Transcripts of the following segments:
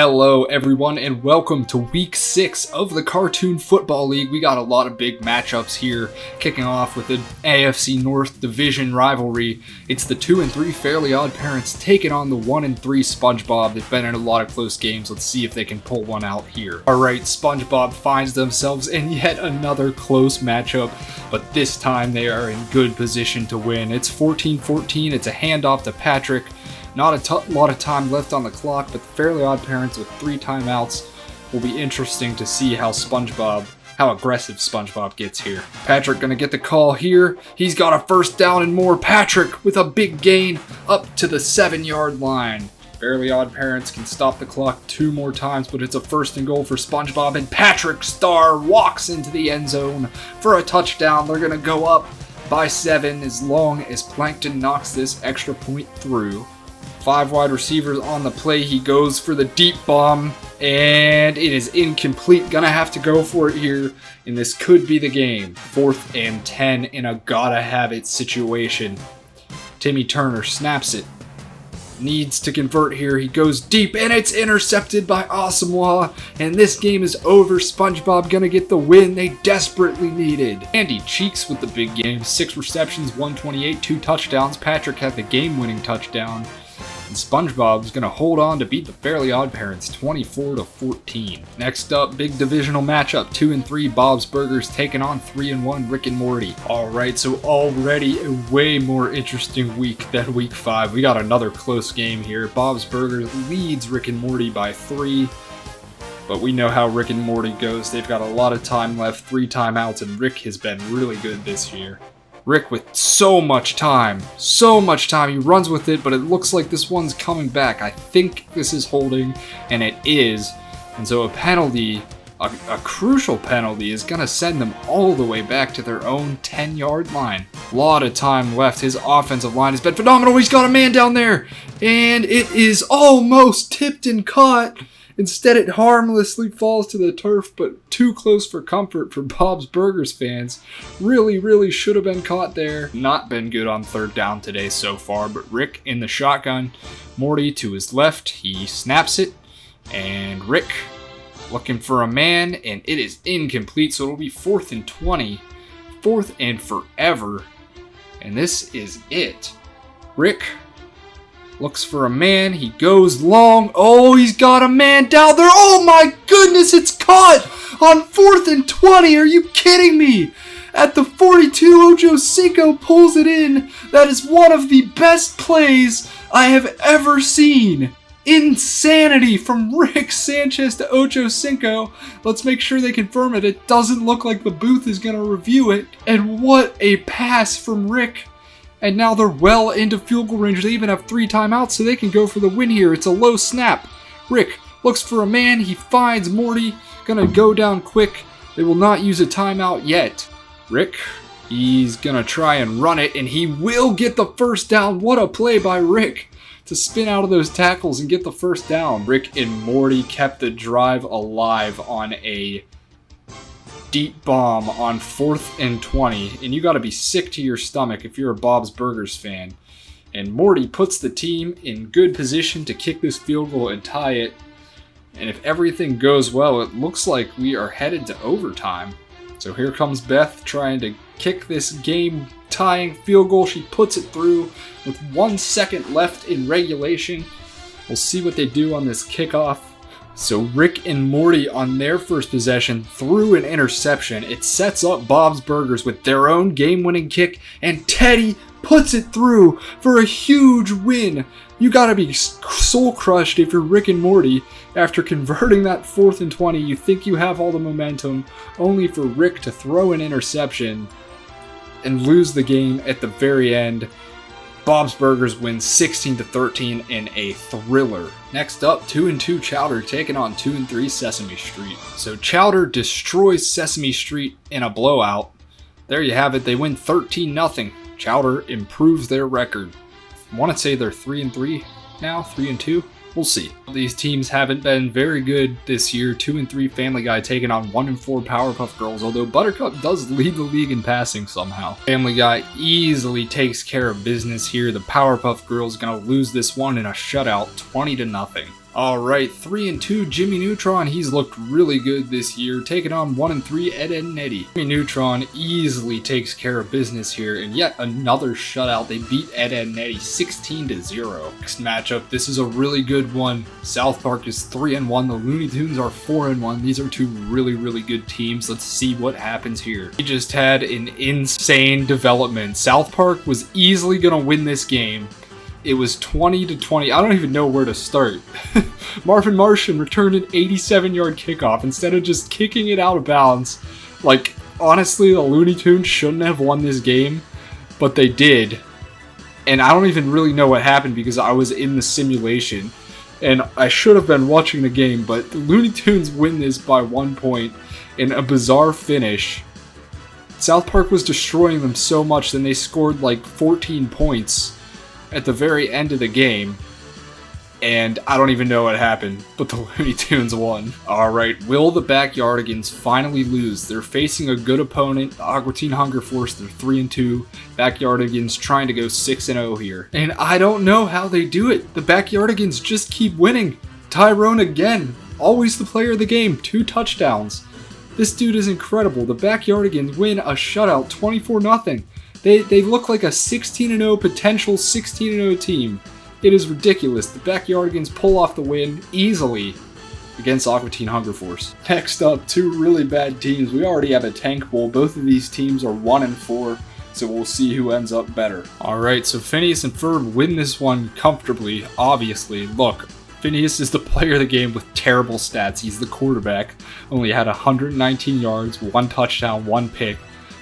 Hello everyone and welcome to week 6 of the Cartoon Football League. We got a lot of big matchups here, kicking off with the AFC North Division rivalry. It's the 2-3 Fairly Odd Parents taking on the 1-3 SpongeBob. They've been in a lot of close games. Let's see if they can pull one out here. Alright, SpongeBob finds themselves in yet another close matchup, but this time they are in good position to win. It's 14-14, it's a handoff to Patrick. Not a lot of time left on the clock, but the Fairly Odd Parents with 3 timeouts will be interesting to see how aggressive SpongeBob gets here. Patrick gonna get the call here. He's got a first down and more. Patrick with a big gain up to the 7-yard line. Fairly Odd Parents can stop the clock 2 more times, but it's a 1st and goal for SpongeBob, and Patrick Star walks into the end zone for a touchdown. They're gonna go up by 7 as long as Plankton knocks this extra point through. 5 wide receivers on the play. He goes for the deep bomb, and it is incomplete. Gonna have to go for it here, and this could be the game. 4th and 10 in a gotta-have-it situation. Timmy Turner snaps it. Needs to convert here. He goes deep, and it's intercepted by Asamoah, and this game is over. SpongeBob gonna get the win they desperately needed. Andy Cheeks with the big game. 6 receptions, 128, 2 touchdowns. Patrick had the game-winning touchdown. And SpongeBob's gonna hold on to beat the Fairly Odd Parents 24-14. Next up, big divisional matchup, 2-3 Bob's Burgers taking on 3-1 Rick and Morty. Alright, so already a way more interesting week than week 5. We got another close game here. Bob's Burgers leads Rick and Morty by 3. But we know how Rick and Morty goes. They've got a lot of time left, 3 timeouts, and Rick has been really good this year. Rick with so much time, he runs with it, but it looks like this one's coming back. I think this is holding, and it is. And so a penalty, a crucial penalty, is going to send them all the way back to their own 10-yard line. A lot of time left. His offensive line has been phenomenal. He's got a man down there, and it is almost tipped and caught. Instead, it harmlessly falls to the turf, but too close for comfort for Bob's Burgers fans. Really should have been caught there. Not been good on 3rd down today so far, but Rick in the shotgun. Morty to his left. He snaps it, and Rick looking for a man, and it is incomplete, so it'll be 4th and 20. 4th and forever. And this is it. Rick looks for a man. He goes long. Oh, he's got a man down there. Oh my goodness, it's caught on 4th and 20. Are you kidding me? At the 42, Ocho Cinco pulls it in. That is one of the best plays I have ever seen. Insanity from Rick Sanchez to Ocho Cinco. Let's make sure they confirm it. It doesn't look like the booth is going to review it. And what a pass from Rick. And now they're well into field goal range. They even have 3 timeouts, so they can go for the win here. It's a low snap. Rick looks for a man. He finds Morty. Gonna go down quick. They will not use a timeout yet. Rick, he's gonna try and run it, and he will get the first down. What a play by Rick to spin out of those tackles and get the first down. Rick and Morty kept the drive alive on a deep bomb on 4th and 20, and you gotta be sick to your stomach if you're a Bob's Burgers fan. And Morty puts the team in good position to kick this field goal and tie it. And if everything goes well, it looks like we are headed to overtime. So here comes Beth trying to kick this game-tying field goal. She puts it through with 1 second left in regulation. We'll see what they do on this kickoff. So Rick and Morty on their first possession threw an interception. It sets up Bob's Burgers with their own game-winning kick, and Teddy puts it through for a huge win. You gotta be soul-crushed if you're Rick and Morty. After converting that 4th and 20, you think you have all the momentum, only for Rick to throw an interception and lose the game at the very end. Bob's Burgers wins 16-13 in a thriller. Next up, 2-2 Chowder taking on 2-3 Sesame Street. So Chowder destroys Sesame Street in a blowout. There you have it. They win 13-0. Chowder improves their record. I want to say they're 3-3 now, 3-2. We'll see. These teams haven't been very good this year. 2-3 Family Guy taking on 1-4 Powerpuff Girls, although Buttercup does lead the league in passing somehow. Family Guy easily takes care of business here. The Powerpuff Girls gonna lose this one in a shutout, 20-0. Alright, 3-2 Jimmy Neutron. He's looked really good this year, taking on 1-3 Ed and Eddie. Jimmy Neutron easily takes care of business here, and yet another shutout. They beat Ed and Eddie 16-0. Next matchup, this is a really good one. South Park is 3-1. The Looney Tunes are 4-1. These are two really good teams. Let's see what happens here. We just had an insane development. South Park was easily going to win this game. It was 20-20. I don't even know where to start. Marvin Martian returned an 87-yard kickoff instead of just kicking it out of bounds. Like, honestly, the Looney Tunes shouldn't have won this game, but they did. And I don't even really know what happened because I was in the simulation. And I should have been watching the game, but the Looney Tunes win this by 1 point in a bizarre finish. South Park was destroying them so much, then they scored like 14 points at the very end of the game, and I don't even know what happened, but the Looney Tunes won. Alright, will the Backyardigans finally lose? They're facing a good opponent, the Aqua Teen Hunger Force. They're 3-2. Backyardigans trying to go 6-0 here. And I don't know how they do it. The Backyardigans just keep winning. Tyrone again, always the player of the game, 2 touchdowns. This dude is incredible. The Backyardigans win a shutout 24-0. They look like a 16-0 potential 16-0 team. It is ridiculous. The Backyardigans pull off the win easily against Aqua Teen Hunger Force. Next up, 2 really bad teams. We already have a tank bowl. Both of these teams are 1-4, so we'll see who ends up better. Alright, so Phineas and Ferb win this one comfortably, obviously. Look, Phineas is the player of the game with terrible stats. He's the quarterback. Only had 119 yards, 1 touchdown, 1 pick.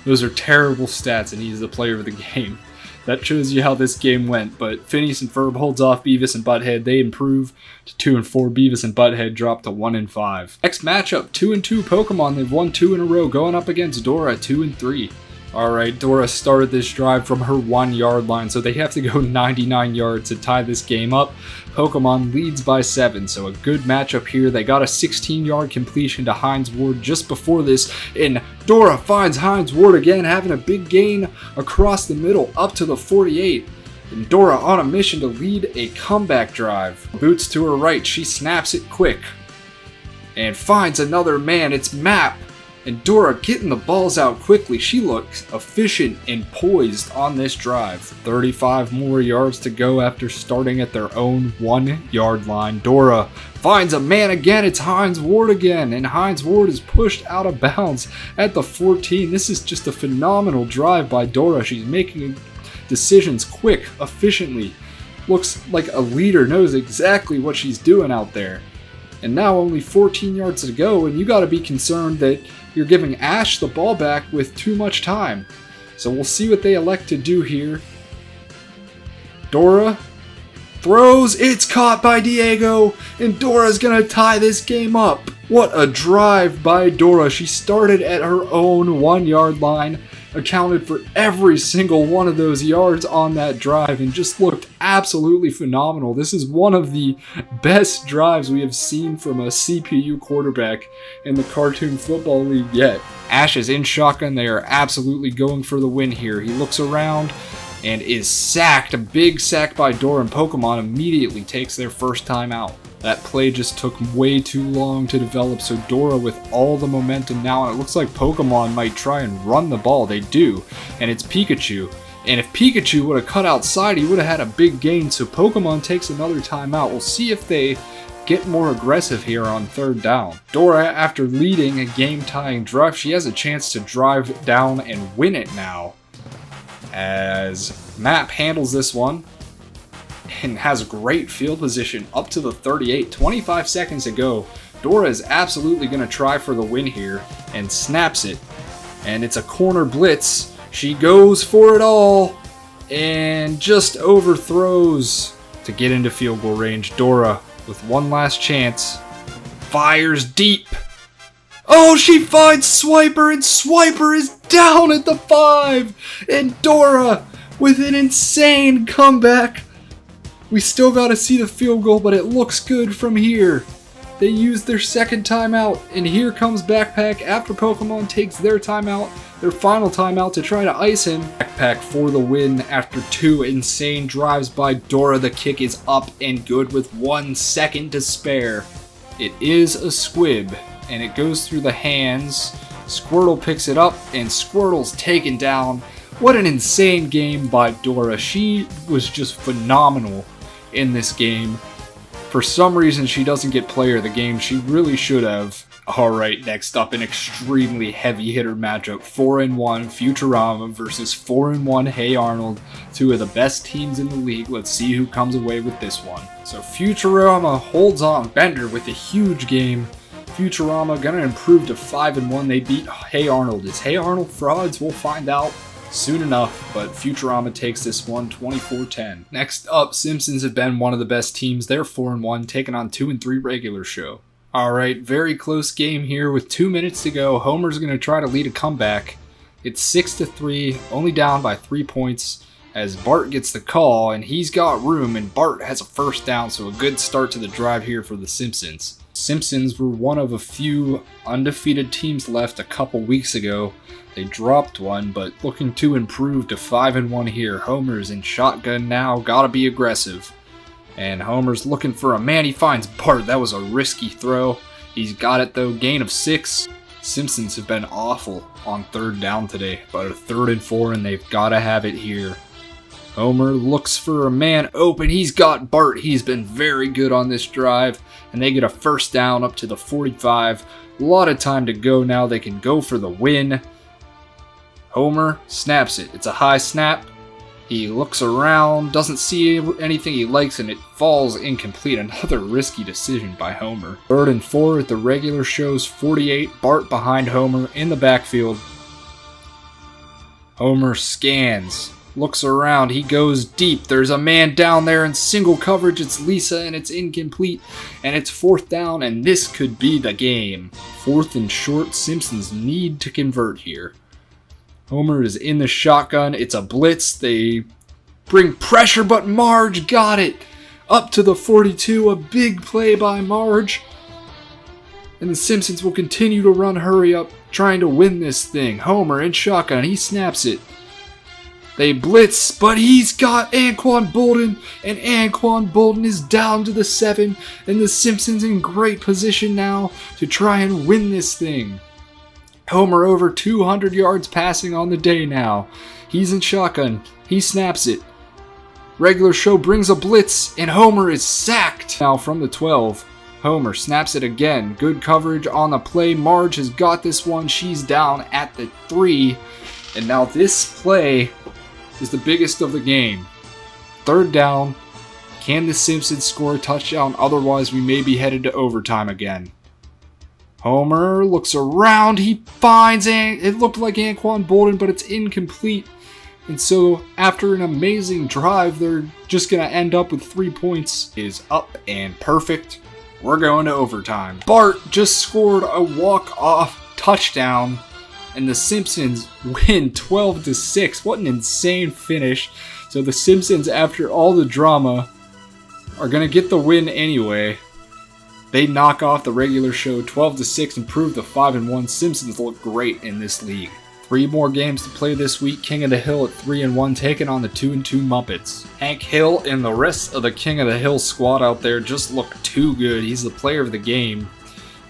Those are terrible stats, and he's the player of the game. That shows you how this game went, but Phineas and Ferb holds off Beavis and Butthead. They improve to 2-4. Beavis and Butthead drop to 1-5. Next matchup, 2-2 Pokemon. They've won 2 in a row, going up against Dora, 2-3. Alright, Dora started this drive from her 1-yard line, so they have to go 99 yards to tie this game up. Pokemon leads by 7, so a good matchup here. They got a 16-yard completion to Hines Ward just before this, and Dora finds Hines Ward again, having a big gain across the middle up to the 48. And Dora on a mission to lead a comeback drive. Boots to her right, she snaps it quick and finds another man. It's Map. And Dora getting the balls out quickly. She looks efficient and poised on this drive. 35 more yards to go after starting at their own 1-yard line. Dora finds a man again. It's Hines Ward again. And Hines Ward is pushed out of bounds at the 14. This is just a phenomenal drive by Dora. She's making decisions quick, efficiently. Looks like a leader, knows exactly what she's doing out there. And now only 14 yards to go, and you got to be concerned that you're giving Ash the ball back with too much time. So we'll see what they elect to do here. Dora throws, it's caught by Diego, and Dora's gonna tie this game up. What a drive by Dora. She started at her own 1-yard line, accounted for every single one of those yards on that drive, and just looked absolutely phenomenal. This is one of the best drives we have seen from a CPU quarterback in the Cartoon Football League yet. Ash is in shotgun. They are absolutely going for the win here. He looks around and is sacked. A big sack by Dora, and Pokemon immediately takes their first time out. That play just took way too long to develop, so Dora with all the momentum now, and it looks like Pokemon might try and run the ball. They do, and it's Pikachu. And if Pikachu would have cut outside, he would have had a big gain, so Pokemon takes another timeout. We'll see if they get more aggressive here on 3rd down. Dora, after leading a game-tying drive, she has a chance to drive down and win it now, as Map handles this one and has great field position up to the 38. 25 seconds to go. Dora is absolutely going to try for the win here and snaps it. And it's a corner blitz. She goes for it all and just overthrows to get into field goal range. Dora, with one last chance, fires deep. Oh, she finds Swiper, and Swiper is down at the 5. And Dora with an insane comeback. We still got to see the field goal, but it looks good from here. They used their second timeout, and here comes Backpack after Pokemon takes their timeout. their final timeout to try to ice him. Backpack for the win after 2 insane drives by Dora. The kick is up and good with 1 second to spare. It is a squib, and it goes through the hands. Squirtle picks it up, and Squirtle's taken down. What an insane game by Dora. She was just phenomenal in this game. For some reason, she doesn't get player of the game. She really should have. Alright, next up, an extremely heavy hitter matchup. 4-1 Futurama versus 4-1 Hey Arnold. 2 of the best teams in the league. Let's see who comes away with this one. So Futurama holds on. Bender with a huge game. Futurama gonna improve to 5-1. They beat Hey Arnold. Is Hey Arnold frauds? We'll find out soon enough, but Futurama takes this one 24-10. Next up, Simpsons have been one of the best teams. They're 4-1, taking on 2-3 regular show. Alright, very close game here with 2 minutes to go. Homer's going to try to lead a comeback. It's 6-3, only down by 3 points as Bart gets the call, and he's got room, and Bart has a first down, so a good start to the drive here for the Simpsons. Simpsons were one of a few undefeated teams left a couple weeks ago. They dropped one, but looking to improve to 5-1 here. Homer's in shotgun now, gotta be aggressive. And Homer's looking for a man. He finds Bart. That was a risky throw. He's got it though. Gain of 6. Simpsons have been awful on 3rd down today, but a 3rd and 4, and they've got to have it here. Homer looks for a man open. He's got Bart. He's been very good on this drive, and they get a first down up to the 45. A lot of time to go now. They can go for the win. Homer snaps it. It's a high snap. He looks around, doesn't see anything he likes, and it falls incomplete. Another risky decision by Homer. 3rd and 4 at the regular show's 48. Bart behind Homer in the backfield. Homer scans, looks around, he goes deep. There's a man down there in single coverage. It's Lisa, and it's incomplete. And it's 4th down, and this could be the game. 4th and short. Simpsons need to convert here. Homer is in the shotgun. It's a blitz. They bring pressure, but Marge got it. Up to the 42. A big play by Marge. And the Simpsons will continue to run hurry up, trying to win this thing. Homer in shotgun. He snaps it. They blitz, but he's got Anquan Bolden. And Anquan Bolden is down to the 7. And the Simpsons in great position now to try and win this thing. Homer over 200 yards passing on the day now. He's in shotgun. He snaps it. Regular show brings a blitz, and Homer is sacked. Now from the 12, Homer snaps it again. Good coverage on the play. Marge has got this one. She's down at the 3. And now this play is the biggest of the game. 3rd down. Can the Simpsons score a touchdown? Otherwise, we may be headed to overtime again. Homer looks around, he finds it looked like Anquan Bolden, but it's incomplete. And so, after an amazing drive, they're just going to end up with 3 points. Is up and perfect. We're going to overtime. Bart just scored a walk-off touchdown, and the Simpsons win 12-6. What an insane finish. So the Simpsons, after all the drama, are going to get the win anyway. They knock off the regular show 12-6 and prove the 5-1. Simpsons look great in this league. 3 more games to play this week. King of the Hill at 3-1, taking on the 2-2 Muppets. Hank Hill and the rest of the King of the Hill squad out there just look too good. He's the player of the game.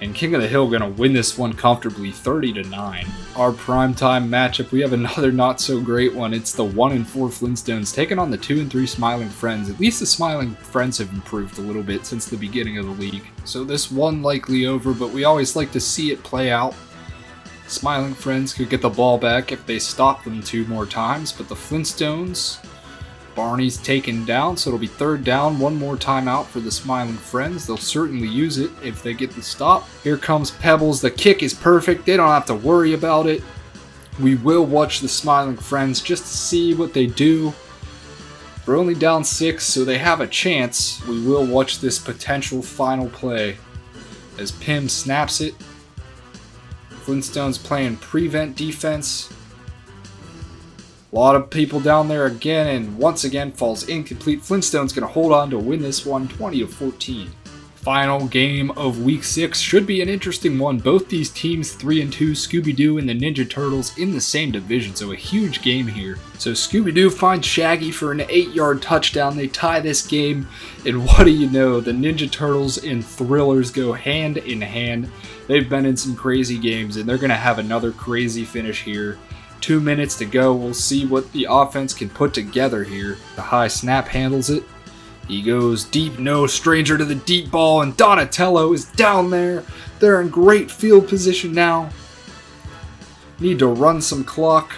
And King of the Hill gonna win this one comfortably, 30-9. Our primetime matchup, we have another not so great one. It's the 1-4 Flintstones taking on the 2-3 Smiling Friends. At least the Smiling Friends have improved a little bit since the beginning of the league. So this one likely over, but we always like to see it play out. Smiling Friends could get the ball back if they stop them 2 more times, but the Flintstones, Barney's taken down, so it'll be 3rd down. 1 more timeout for the Smiling Friends. They'll certainly use it if they get the stop. Here comes Pebbles. The kick is perfect. They don't have to worry about it. We will watch the Smiling Friends just to see what they do. We're only down 6, so they have a chance. We will watch this potential final play as Pim snaps it. Flintstones playing prevent defense. A lot of people down there again, and once again falls incomplete. Flintstone's going to hold on to win this one 20-14. Final game of week 6 should be an interesting one. Both these teams 3-2, Scooby-Doo and the Ninja Turtles in the same division, so a huge game here. So Scooby-Doo finds Shaggy for an 8-yard touchdown. They tie this game, and what do you know? The Ninja Turtles and Thrillers go hand in hand. They've been in some crazy games, and they're going to have another crazy finish here. 2 minutes to go. We'll see what the offense can put together here. The high snap handles it. He goes deep, no stranger to the deep ball, and Donatello is down there. They're in great field position now. Need to run some clock,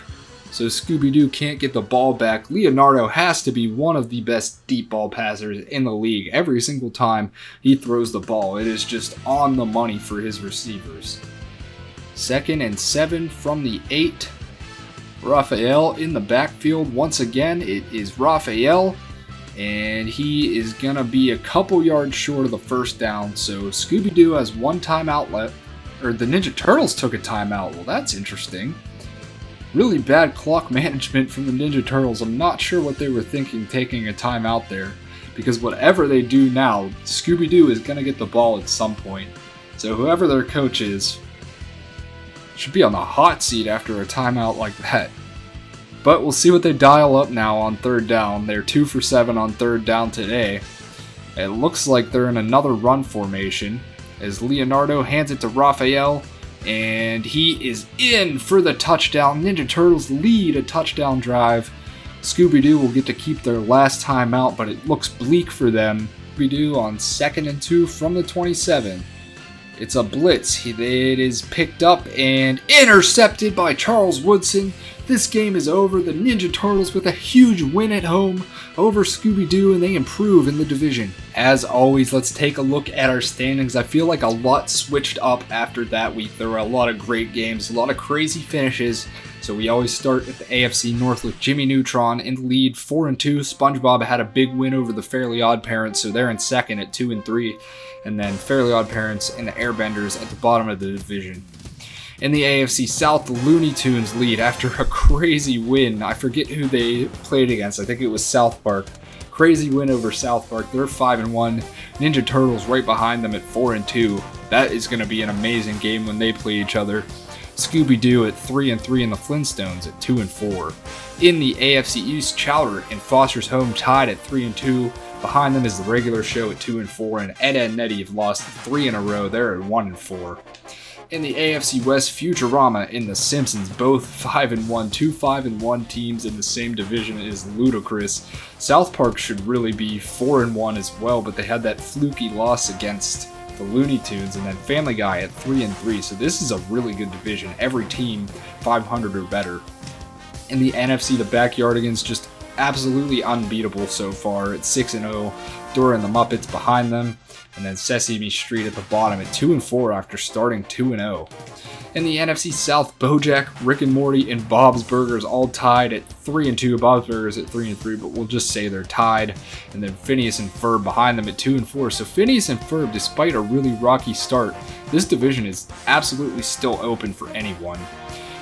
so Scooby-Doo can't get the ball back. Leonardo has to be one of the best deep ball passers in the league. Every single time he throws the ball, it is just on the money for his receivers. 2nd and 7 from the 8. Raphael in the backfield. Once again, it is Raphael. And he is going to be a couple yards short of the first down. So Scooby-Doo has one timeout left. Or the Ninja Turtles took a timeout. Well, that's interesting. Really bad clock management from the Ninja Turtles. I'm not sure what they were thinking taking a timeout there. Because whatever they do now, Scooby-Doo is going to get the ball at some point. So whoever their coach is should be on the hot seat after a timeout like that. But we'll see what they dial up now on 3rd down. They're 2 for 7 on 3rd down today. It looks like they're in another run formation as Leonardo hands it to Raphael, and he is in for the touchdown. Ninja Turtles lead a touchdown drive. Scooby-Doo will get to keep their last time out, but it looks bleak for them. Scooby-Doo on 2nd and 2 from the 27. It's a blitz. It is picked up and intercepted by Charles Woodson. This game is over. The Ninja Turtles with a huge win at home over Scooby-Doo, and they improve in the division. As always, let's take a look at our standings. I feel like a lot switched up after that week. There were a lot of great games, a lot of crazy finishes. So we always start at the AFC North with Jimmy Neutron in the lead, 4-2. SpongeBob had a big win over the Fairly Odd Parents, so they're in 2nd at 2-3. And then Fairly Odd Parents and the Airbenders at the bottom of the division. In the AFC South, the Looney Tunes lead after a crazy win. I forget who they played against. I think it was South Park. Crazy win over South Park. They're 5-1. Ninja Turtles right behind them at 4-2. That is going to be an amazing game when they play each other. Scooby-Doo at 3-3 and the Flintstones at 2-4. In the AFC East, Chowder and Foster's Home tied at 3-2. Behind them is the regular show at 2-4, and Ed and Nettie have lost 3 in a row. They're at 1-4. In the AFC West, Futurama and The Simpsons, both 5-1. 2 5-1 teams in the same division is ludicrous. South Park should really be 4-1 as well, but they had that fluky loss against the Looney Tunes, and then Family Guy at 3-3. So this is a really good division. Every team 500 or better. In the NFC, the Backyardigans just absolutely unbeatable so far at 6-0. Dora and the Muppets behind them. And then Sesame Street at the bottom at 2-4 after starting 2-0. In the NFC South, Bojack, Rick and Morty, and Bob's Burgers all tied at 3-2. Bob's Burgers at 3-3, but we'll just say they're tied. And then Phineas and Ferb behind them at 2-4. So Phineas and Ferb, despite a really rocky start, this division is absolutely still open for anyone.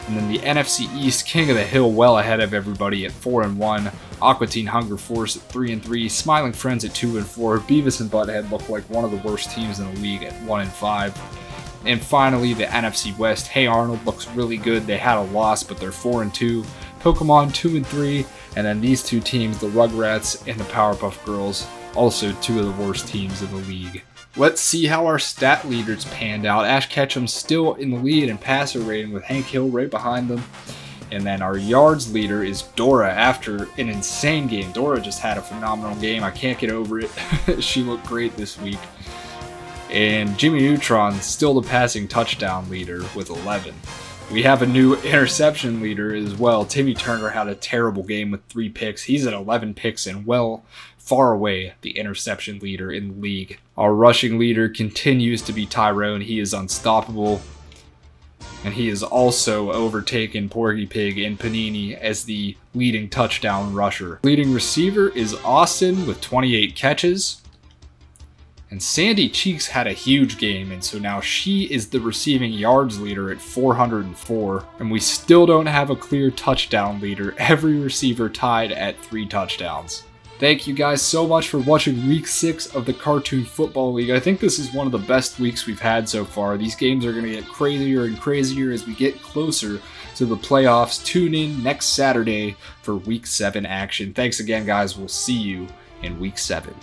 And then the NFC East, King of the Hill well ahead of everybody at 4-1. Aqua Teen Hunger Force at 3-3. Smiling Friends at 2-4. Beavis and Butthead look like one of the worst teams in the league at 1-5. And finally, the NFC West, Hey Arnold looks really good. They had a loss, but they're 4-2. Pokemon 2-3. And then these two teams, the Rugrats and the Powerpuff Girls, also 2 of the worst teams in the league. Let's see how our stat leaders panned out. Ash Ketchum's still in the lead in passer rating with Hank Hill right behind them. And then our yards leader is Dora after an insane game. Dora just had a phenomenal game. I can't get over it. She looked great this week. And Jimmy Neutron still the passing touchdown leader with 11. We have a new interception leader as well. Timmy Turner had a terrible game with 3 picks. He's at 11 picks and far away the interception leader in the league. Our rushing leader continues to be Tyrone. He is unstoppable. And he has also overtaken Porky Pig and Panini as the leading touchdown rusher. Leading receiver is Austin with 28 catches. And Sandy Cheeks had a huge game, and so now she is the receiving yards leader at 404. And we still don't have a clear touchdown leader. Every receiver tied at 3 touchdowns. Thank you guys so much for watching Week 6 of the Cartoon Football League. I think this is one of the best weeks we've had so far. These games are going to get crazier and crazier as we get closer to the playoffs. Tune in next Saturday for Week 7 action. Thanks again, guys. We'll see you in Week 7.